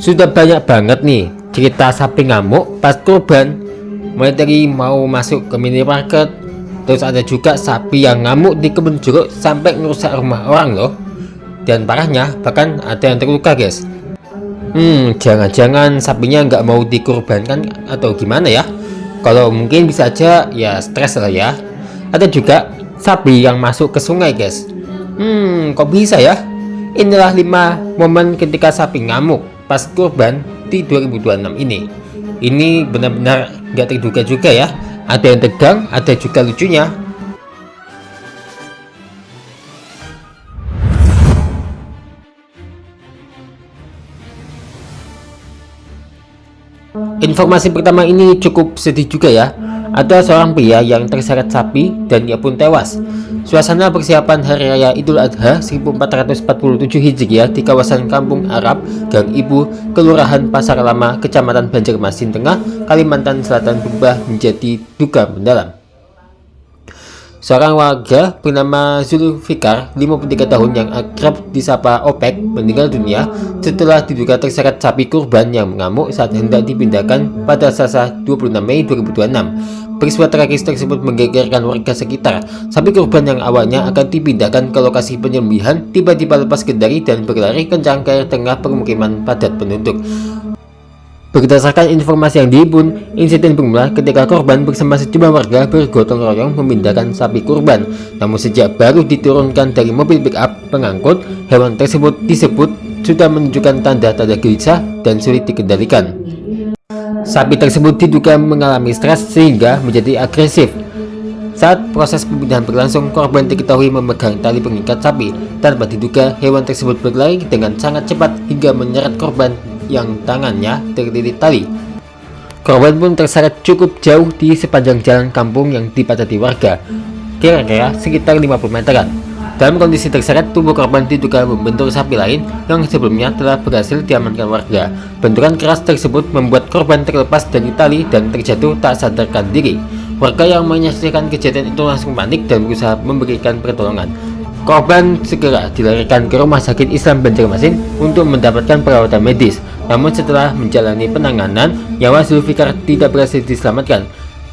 Sudah banyak banget nih cerita sapi ngamuk pas kurban, mulai dari mau masuk ke minimarket, terus ada juga sapi yang ngamuk di kebun jeruk sampai merusak rumah orang loh. Dan parahnya bahkan ada yang terluka guys. Jangan-jangan sapinya nggak mau dikurbankan atau gimana ya? Kalau mungkin bisa aja ya stres lah ya. Ada juga sapi yang masuk ke sungai guys. Kok bisa ya? Inilah 5 momen ketika sapi ngamuk pas kurban di 2026 ini. Ini benar-benar nggak terduga juga ya. Ada yang tegang, ada juga lucunya. Informasi pertama ini cukup sedih juga ya. Ada seorang pria yang terseret sapi dan ia pun tewas. Suasana persiapan Hari Raya Idul Adha 1447 Hijriah di kawasan Kampung Arab, Gang Ibu, Kelurahan Pasar Lama, Kecamatan Banjarmasin Tengah, Kalimantan Selatan berubah menjadi duka mendalam. Seorang warga bernama Zulfikar, 53 tahun yang akrab disapa Opek, meninggal dunia setelah diduga terseret sapi kurban yang mengamuk saat hendak dipindahkan pada Selasa 26 Mei 2026. Peristiwa tragis tersebut menggegerkan warga sekitar. Sapi kurban yang awalnya akan dipindahkan ke lokasi penyembelihan tiba-tiba lepas kendali dan berlari kencang ke tengah permukiman padat penduduk. Berdasarkan informasi yang dihimpun, insiden bermula ketika korban bersama sejumlah warga bergotong royong memindahkan sapi kurban. Namun sejak baru diturunkan dari mobil pick-up pengangkut, hewan tersebut disebut sudah menunjukkan tanda-tanda gelisah dan sulit dikendalikan. Sapi tersebut diduga mengalami stres sehingga menjadi agresif. Saat proses pemindahan berlangsung, korban diketahui memegang tali pengikat sapi. Tanpa diduga, hewan tersebut berlari dengan sangat cepat hingga menyeret korban yang tangannya terlilit tali. Korban pun terseret cukup jauh di sepanjang jalan kampung yang dipadati warga, kira-kira sekitar 50 meteran. Dalam kondisi terseret, tubuh korban diduga membentur sapi lain yang sebelumnya telah berhasil diamankan warga. Benturan keras tersebut membuat korban terlepas dari tali dan terjatuh tak sadarkan diri. Warga yang menyaksikan kejadian itu langsung panik dan berusaha memberikan pertolongan. Korban segera dilarikan ke Rumah Sakit Islam Banjarmasin untuk mendapatkan perawatan medis. Namun setelah menjalani penanganan, nyawa Zulfikar tidak berhasil diselamatkan.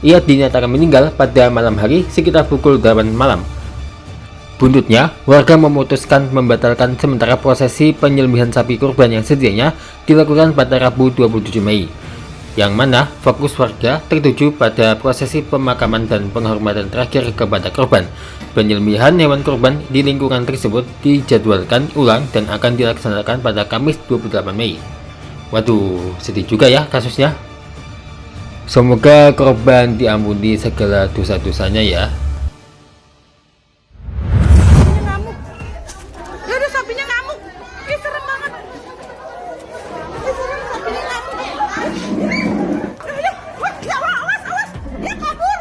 Ia dinyatakan meninggal pada malam hari sekitar pukul 8 malam. Buntutnya, warga memutuskan membatalkan sementara prosesi penyembelihan sapi kurban yang sedianya dilakukan pada Rabu 27 Mei. Yang mana fokus warga tertuju pada prosesi pemakaman dan penghormatan terakhir kepada korban. Penyembelihan hewan kurban di lingkungan tersebut dijadwalkan ulang dan akan dilaksanakan pada Kamis 28 Mei. Waduh, sedih juga ya kasusnya. Semoga korban diampuni segala dosa-dosanya ya. Sapinya ngamuk. Ih, serem banget. Sapinya ngamuk. Ya, awas. Dia kabur.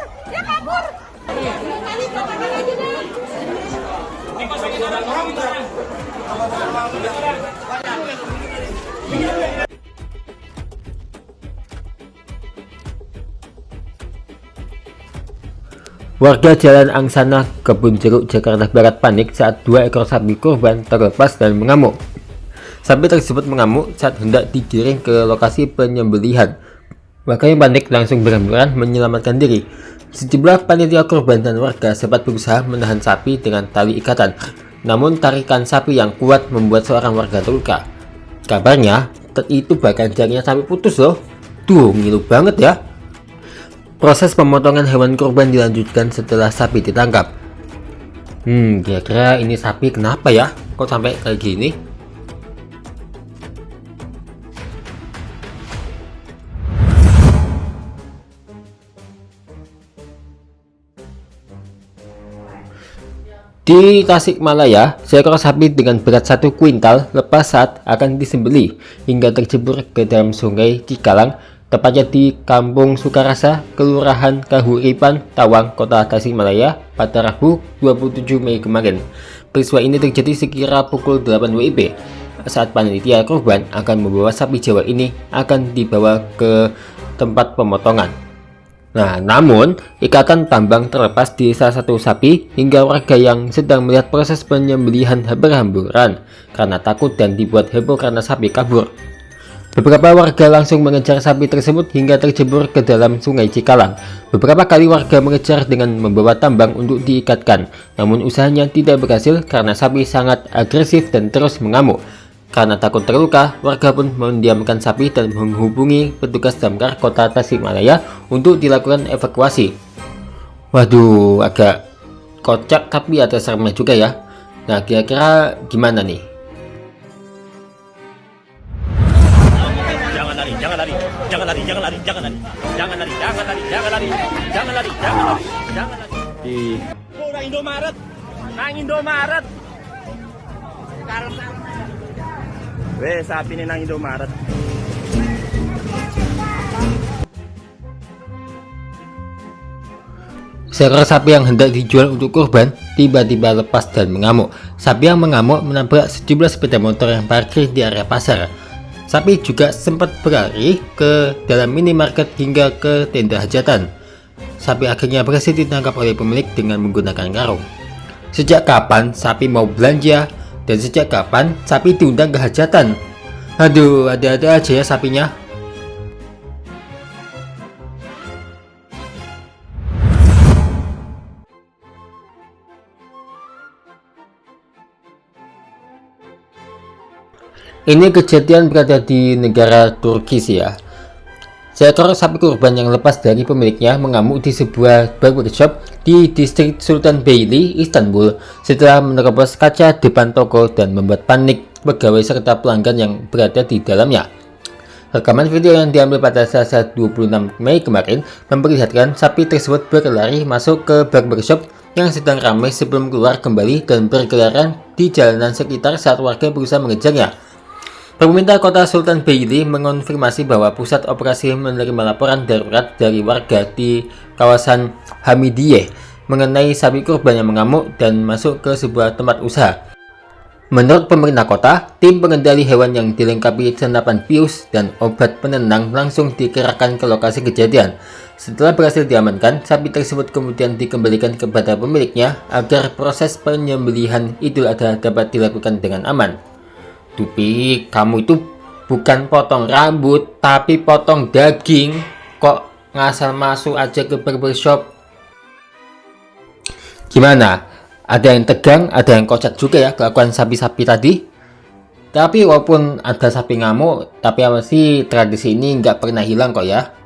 Warga Jalan Angsana, Kebun Jeruk, Jakarta Barat panik saat 2 ekor sapi kurban terlepas dan mengamuk. Sapi tersebut mengamuk saat hendak digiring ke lokasi penyembelihan. Warga yang panik langsung berhamburan menyelamatkan diri. Sejumlah panitia kurban dan warga sempat berusaha menahan sapi dengan tali ikatan. Namun tarikan sapi yang kuat membuat seorang warga terluka. Kabarnya, itu bahkan jarinya sapi putus loh. Duh, ngilu banget ya. Proses pemotongan hewan kurban dilanjutkan setelah sapi ditangkap. Kira-kira ini sapi kenapa ya? Kok sampai kayak gini? Di Tasikmalaya, seekor sapi dengan berat 1 kuintal lepas saat akan disembelih hingga tercebur ke dalam sungai Cikalang, tepatnya di Kampung Sukarasa, Kelurahan Kahuripan, Tawang, Kota Tasikmalaya pada Rabu 27 Mei kemarin. Peristiwa ini terjadi sekira pukul 8 WIB saat panitia kurban akan membawa sapi Jawa ini akan dibawa ke tempat pemotongan. Nah, namun ikatan tambang terlepas di salah satu sapi hingga warga yang sedang melihat proses penyembelihan berhamburan karena takut dan dibuat heboh karena sapi kabur. Beberapa warga langsung mengejar sapi tersebut hingga terjebur ke dalam sungai Cikalang. Beberapa kali warga mengejar dengan membawa tambang untuk diikatkan, namun usahanya tidak berhasil karena sapi sangat agresif dan terus mengamuk. Karena takut terluka, warga pun mendiamkan sapi dan menghubungi petugas damkar kota Tasikmalaya untuk dilakukan evakuasi. Waduh, agak kocak tapi ada seremnya juga ya. Nah, kira-kira gimana nih? Jangan lari, jangan lari, jangan lari, jangan lari, jangan lari, jangan lari, jangan lari, jangan lari, jangan lari, jangan lari, jangan lari. Oh, nang Indomaret, nang Indomaret. Weh, sapi ini nang Indomaret. Seekor sapi yang hendak dijual untuk kurban tiba-tiba lepas dan mengamuk. Sapi yang mengamuk menabrak sejumlah sepeda motor yang parkir di area pasar. Sapi juga sempat berlari ke dalam minimarket hingga ke tenda hajatan. Sapi akhirnya berhasil ditangkap oleh pemilik dengan menggunakan karung. Sejak kapan sapi mau belanja? Dan sejak kapan sapi diundang ke hajatan? Aduh, ada-ada aja ya sapinya. Ini kejadian berada di negara Turki sih ya. Seekor sapi kurban yang lepas dari pemiliknya mengamuk di sebuah barbershop di distrik Sultanbeyli, Istanbul setelah menerobos kaca depan toko dan membuat panik pegawai serta pelanggan yang berada di dalamnya. Rekaman video yang diambil pada Selasa 26 Mei kemarin memperlihatkan sapi tersebut berlari masuk ke barbershop yang sedang ramai sebelum keluar kembali dan berkeliaran di jalanan sekitar saat warga berusaha mengejarnya. Pemerintah kota Sultanbeyli mengonfirmasi bahwa pusat operasi menerima laporan darurat dari warga di kawasan Hamidiyeh mengenai sapi kurban yang mengamuk dan masuk ke sebuah tempat usaha. Menurut pemerintah kota, tim pengendali hewan yang dilengkapi senapan bius dan obat penenang langsung dikerahkan ke lokasi kejadian. Setelah berhasil diamankan, sapi tersebut kemudian dikembalikan kepada pemiliknya agar proses penyembelihan Idul Adha dapat dilakukan dengan aman. Tupi, kamu itu bukan potong rambut, tapi potong daging. Kok ngasal masuk aja ke barbershop? Gimana? Ada yang tegang, ada yang kocak juga ya kelakuan sapi-sapi tadi. Tapi walaupun ada sapi ngamuk, tapi apa sih tradisi ini nggak pernah hilang kok ya.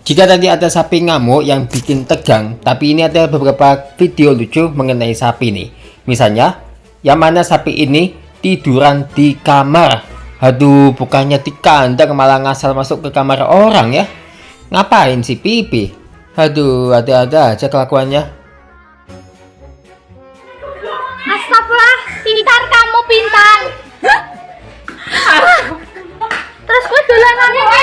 Jika tadi ada sapi ngamuk yang bikin tegang, tapi ini ada beberapa video lucu mengenai sapi nih. Misalnya, yang mana sapi ini tiduran di kamar. Aduh, bukannya di kandang malah ngasal masuk ke kamar orang ya. Ngapain sih pipi? Aduh, ada-ada aja kelakuannya. Astagfirullah, pintar kamu pintar. Terus gue dolanan ini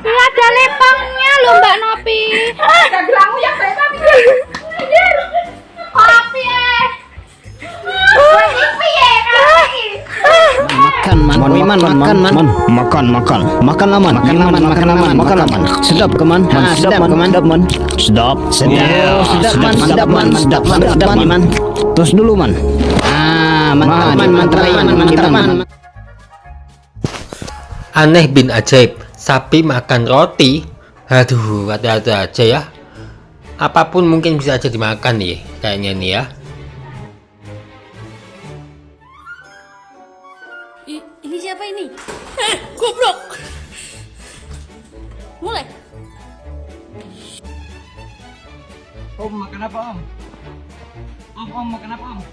ada lepangnya loh Mbak Nopi. Ada gelangmu yang saya tapi. Kopi makan aman sedap keman sedap man terus dulu man mantra. Aneh bin ajaib, sapi makan roti. Aduh, ada-ada aja ya. Apapun mungkin bisa aja dimakan nih kayaknya nih ya. Ini siapa ini? Goblok. Mulai. Om makan apa om? Om makan apa om?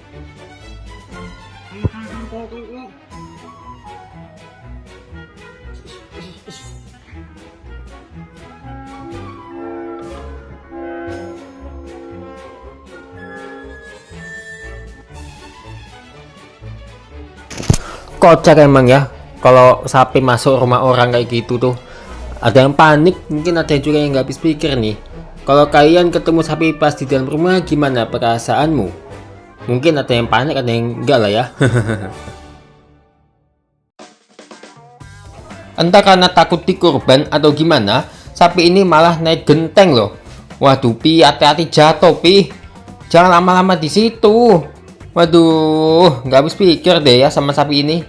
Kocak emang ya kalau sapi masuk rumah orang kayak gitu tuh. Ada yang panik, mungkin ada juga yang nggak habis pikir nih. Kalau kalian ketemu sapi pas di dalam rumah, gimana perasaanmu? Mungkin ada yang panik, ada yang enggak lah ya. Entah karena takut dikurban atau gimana, sapi ini malah naik genteng loh. Waduh Pi, hati-hati jatuh Pi. Jangan lama-lama di situ. Waduh, nggak habis pikir deh ya sama sapi ini.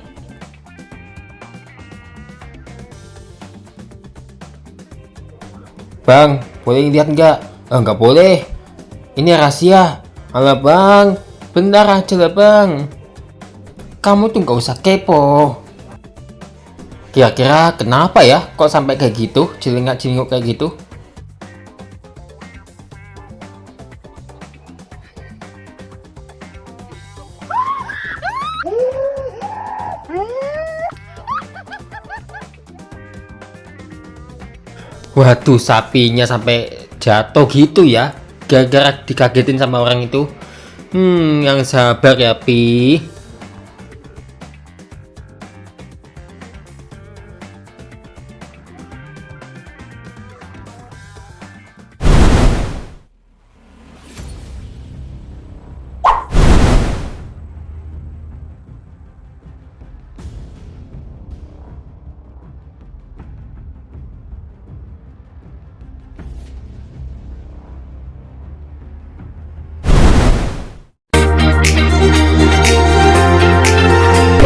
Bang, boleh lihat nggak? Nggak boleh. Ini rahasia. Alah bang, bentar aja lah bang. Kamu tuh nggak usah kepo. Kira-kira kenapa ya kok sampai kayak gitu, celingak-celinguk kayak gitu? Waduh, sapinya sampai jatuh gitu ya, gara-gara dikagetin sama orang itu. Yang sabar ya Pi.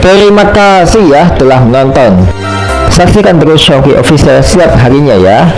Terima kasih ya telah menonton. Saksikan terus Showki Official setiap harinya ya.